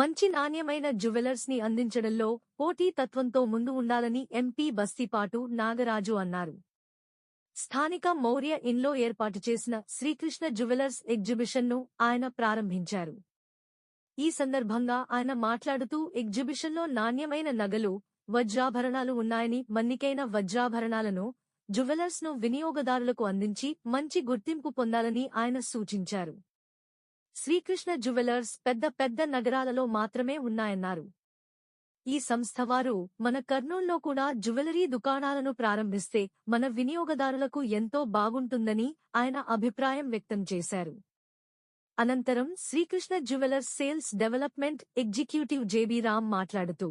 మంచి నాణ్యమైన జ్యువెలర్స్ ని అందించడంలో పోటీ తత్వంతో ముందు ఉండాలని ఎంపీ బస్తిపాటు నాగరాజు అన్నారు. స్థానిక మౌర్య ఇన్లో ఏర్పాటు చేసిన శ్రీకృష్ణ జ్యువెలర్స్ ఎగ్జిబిషన్ను ఆయన ప్రారంభించారు. ఈ సందర్భంగా ఆయన మాట్లాడుతూ ఎగ్జిబిషన్లో నాణ్యమైన నగలు, వజ్రాభరణాలు ఉన్నాయని, మన్నికైన వజ్రాభరణాలను, జ్యువెలర్స్ ను వినియోగదారులకు అందించి మంచి గుర్తింపు పొందాలని ఆయన సూచించారు. శ్రీకృష్ణ జ్యువెలర్స్ పెద్ద నగరాలలో మాత్రమే ఉన్నాయన్నారు. ఈ సంస్థ వారు మన కర్నూల్లో కూడా జ్యువెలరీ దుకాణాలను ప్రారంభిస్తే మన వినియోగదారులకు ఎంతో బాగుంటుందని ఆయన అభిప్రాయం వ్యక్తం చేశారు. అనంతరం Srikrishna jewellers sales development executive JB Ram మాట్లాడుతూ,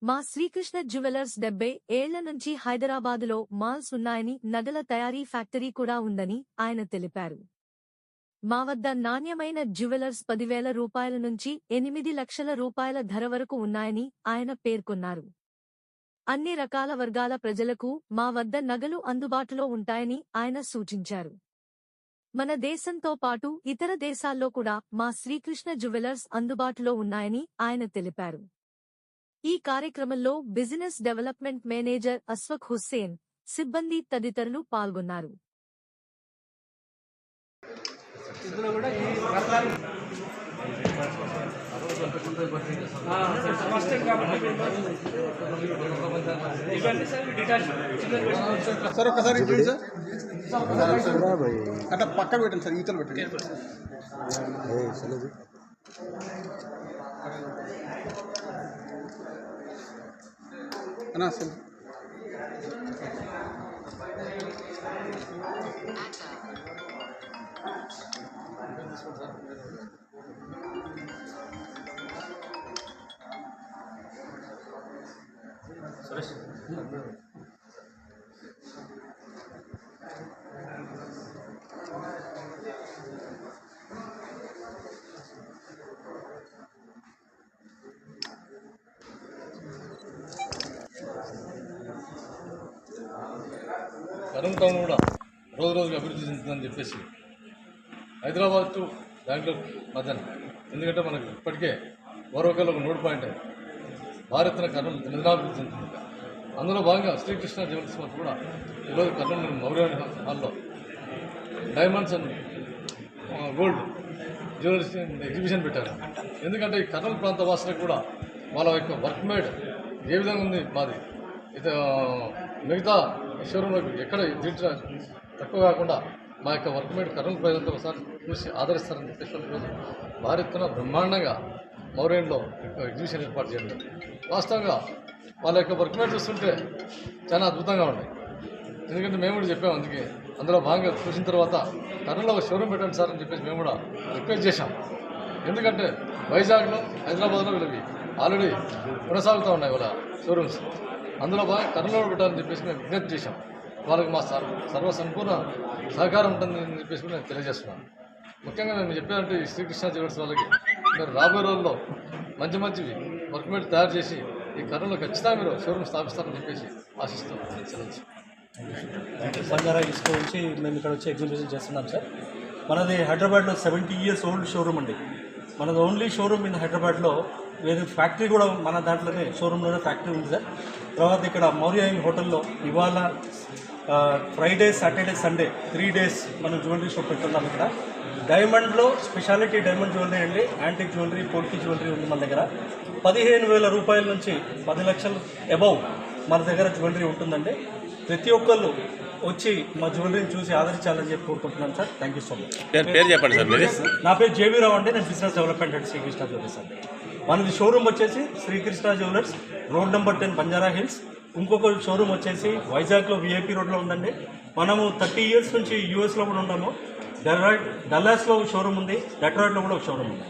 మా శ్రీకృష్ణ జ్యువెలర్స్ 70 ఏళ్ల నుంచి హైదరాబాదులో మాల్స్ ఉన్నాయని, నగల తయారీ ఫ్యాక్టరీ కూడా ఉందని ఆయన తెలిపారు. మా వద్ద నాణ్యమైన జ్యువెలర్స్ 10,000 రూపాయల నుంచి 8 లక్షల రూపాయల ధర వరకు ఉన్నాయని ఆయన పేర్కొన్నారు. అన్ని రకాల వర్గాల ప్రజలకు మా వద్ద నగలు అందుబాటులో ఉంటాయని ఆయన సూచించారు. మన దేశంతో పాటు ఇతర దేశాల్లో కూడా మా శ్రీకృష్ణ జ్యువెలర్స్ అందుబాటులో ఉన్నాయని ఆయన తెలిపారు. ఈ కార్యక్రమంలో business development manager Aswak Hussain, సిబ్బంది తదితరులు పాల్గొన్నారు. సార్ ఒకసారి అట్లా పక్కన పెట్టండి సార్, ఈతలు పెట్టండి. అన్నా సార్ కర్నూలు టౌన్ కూడా రోజు రోజుకి అభివృద్ధి చెందుతుందని చెప్పేసి హైదరాబాద్ టు బెంగళూరు మధ్యన, ఎందుకంటే మనకు ఇప్పటికే ఓరవకల్ ఒక 3 పాయింట్ భారీ ఎత్తున కర్నూలు దినదినాభివృద్ధి చెందుతుంది. అందులో భాగంగా శ్రీకృష్ణ జ్యువెలర్స్ వారు కూడా ఈరోజు కర్నూలు మౌర్య హాల్లో diamonds and gold jewellers exhibition పెట్టారు. ఎందుకంటే ఈ కర్నూలు ప్రాంత వాసులకు కూడా వాళ్ళ యొక్క వర్క్ మేడ్ ఏ విధంగా ఉంది మాది, ఇది మిగతా షోరూంలకు ఎక్కడ దీంట్లో తక్కువ కాకుండా మా యొక్క వర్క్ మేడ్ కర్నూలు ప్రజలతో ఒకసారి చూసి ఆదరిస్తారని చెప్పేసి ఈరోజు భారీ ఎత్తున బ్రహ్మాండంగా మౌర్యంలో ఎగ్జిబిషన్ ఏర్పాటు చేయడం. వాస్తవంగా వాళ్ళ యొక్క వర్క్ మేడ్ చూస్తుంటే చాలా అద్భుతంగా ఉన్నాయి. ఎందుకంటే మేము కూడా చెప్పాము, అందుకే అందులో భాగంగా చూసిన తర్వాత కర్నూలులో ఒక షోరూమ్ పెట్టండి సార్ అని చెప్పేసి మేము కూడా రిక్వెస్ట్ చేశాం. ఎందుకంటే వైజాగ్లో, హైదరాబాద్లో వీళ్ళవి ఆల్రెడీ కొనసాగుతూ ఉన్నాయి వాళ్ళ షోరూమ్స్. అందులో బాగా కర్నూలు పెట్టాలని చెప్పేసి మేము విజ్ఞప్తి చేశాం. వాళ్ళకి మా సంపూర్ణ సహకారం ఉంటుందని చెప్పేసి నేను తెలియజేస్తున్నాను. ముఖ్యంగా మేము చెప్పారంటే ఈ శ్రీకృష్ణ జ్యువెలర్స్ వాళ్ళకి మీరు రాబోయే రోజుల్లో మంచివి వర్క్ మేట్ తయారు చేసి ఈ కర్నూలులో ఖచ్చితంగా మీరు షోరూమ్ స్థాపిస్తారని చెప్పేసి ఆశిస్తున్నాను. సెలవు. బంజారా హిల్స్ నుంచి మేము ఇక్కడ వచ్చి ఎగ్జిబిషన్ చేస్తున్నాం సార్. మనది హైదరాబాద్లో 70 years ఓల్డ్ షోరూమ్ అండి. మనది ఓన్లీ షోరూమ్ ఇన్ హైదరాబాద్లో. వేరే ఫ్యాక్టరీ కూడా మన దాంట్లోనే షోరూంలోనే ఫ్యాక్టరీ ఉంది సార్. తర్వాత ఇక్కడ మౌర్య హోటల్లో ఇవాళ ఫ్రైడే, సాటర్డే, సండే 3 days మనం జ్యువెలరీ షాప్ పెట్టున్నాం. ఇక్కడ డైమండ్లో స్పెషాలిటీ డైమండ్ జ్యువెలరీ అండి, యాంటిక్ జ్యువెలరీ, పోల్కి జ్యువెలరీ ఉంది మన దగ్గర. 15,000 రూపాయల నుంచి 10 లక్షలు అబౌవ్ మన దగ్గర జ్యువెలరీ ఉంటుందండి. ప్రతి ఒక్కళ్ళు వచ్చి మా జ్యువెలరీని చూసి ఆదరించాలని చెప్పి కోరుకుంటున్నాను sir. Thank you so much. పేరు చెప్పండి సార్. నా పేరు జేబీ రావు అండి. నేను business development and Srikrishna jewellers అండి. మనది షోరూమ్ వచ్చేసి Srikrishna jewellers, road number 10, Banjara hills. ఇంకొక షోరూమ్ వచ్చేసి వైజాగ్లో విఐపి రోడ్లో ఉందండి. మనము 30 years నుంచి యూఎస్లో కూడా ఉన్నాము. డల్లాస్లో షోరూమ్ ఉంది, డెట్రాయిట్లో కూడా ఒక షోరూమ్ ఉంది.